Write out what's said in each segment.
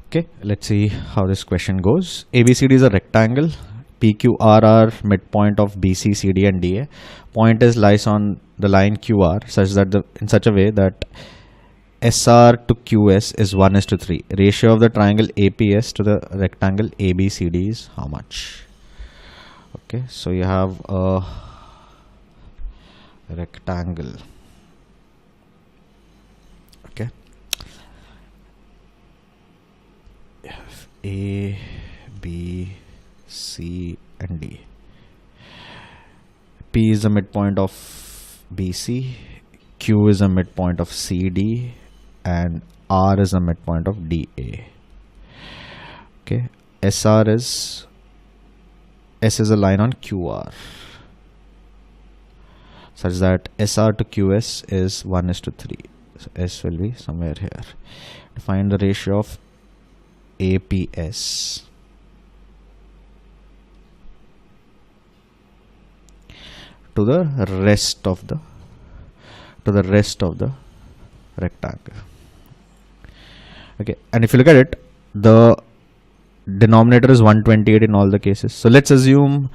Okay, let's see how this question goes. ABCD is a rectangle. PQR are midpoint of BC, CD and DA. Point is lies on the line QR such that in such a way that SR to QS is 1:3. Ratio of the triangle APS to the rectangle ABCD is how much? Okay, so you have a rectangle. Okay, you have A, B, C and D. P is the midpoint of BC, Q is the midpoint of CD and R is the midpoint of DA. Okay, S is a line on QR such that SR to QS is 1:3. So S will be somewhere here. To find the ratio of APS to the rest of the rectangle. Okay, and if you look at it, the denominator is 128 in all the cases. So let's assume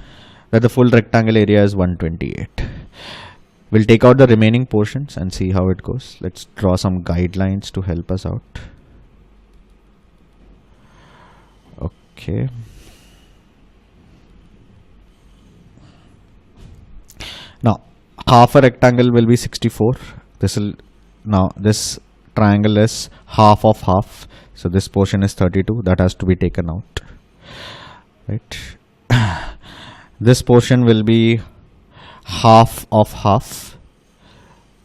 that the full rectangle area is 128. We'll take out the remaining portions and see how it goes. Let's draw some guidelines to help us out. Okay. Now, half a rectangle will be 64. This triangle is half of half. So this portion is 32. That has to be taken out. Right. This portion will be half of half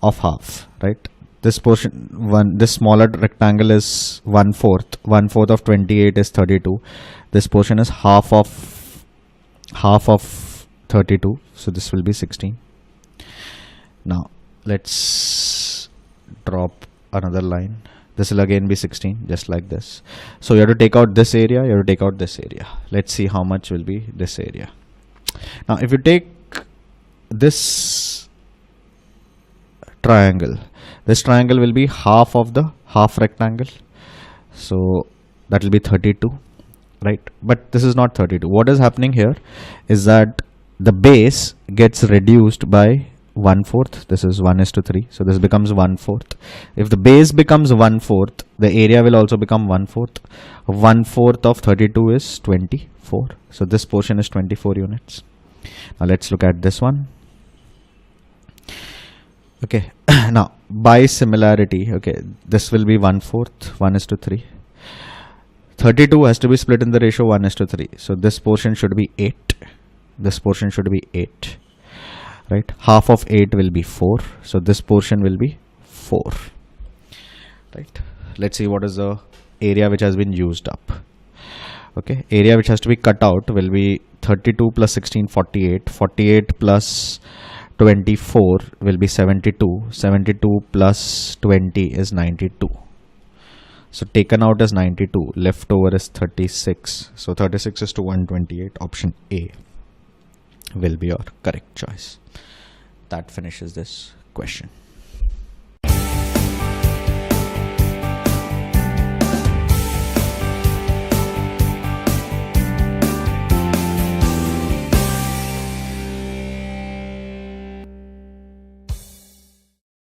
of half. Right. This portion, this smaller rectangle is 1/4. 1/4 of 28 is 32. This portion is half of 32. So this will be 16. Now let's drop another line. This will again be 16, just like this. So you have to take out this area, you have to take out this area. Let's see how much will be this area. Now if you take this triangle will be half of the half rectangle. So that will be 32, right? But this is not 32. What is happening here is that the base gets reduced by 1/4. This is 1:3. So this becomes 1/4. If the base becomes 1/4, the area will also become 1/4. 1/4 of 32 is 24. So this portion is 24 units. Now let's look at this one. Okay. Now by similarity, okay, this will be 1/4, 1:3. 32 has to be split in the ratio 1:3. So this portion should be 8. This portion should be 8. Right, half of 8 will be 4, so this portion will be 4. Right, let's see what is the area which has been used up. Okay, area which has to be cut out will be 32 plus 16, 48. 48 plus 24 will be 72. 72 plus 20 is 92. So taken out is 92, left over is 36. So 36 is to 128. Option A will be your correct choice. That finishes this question.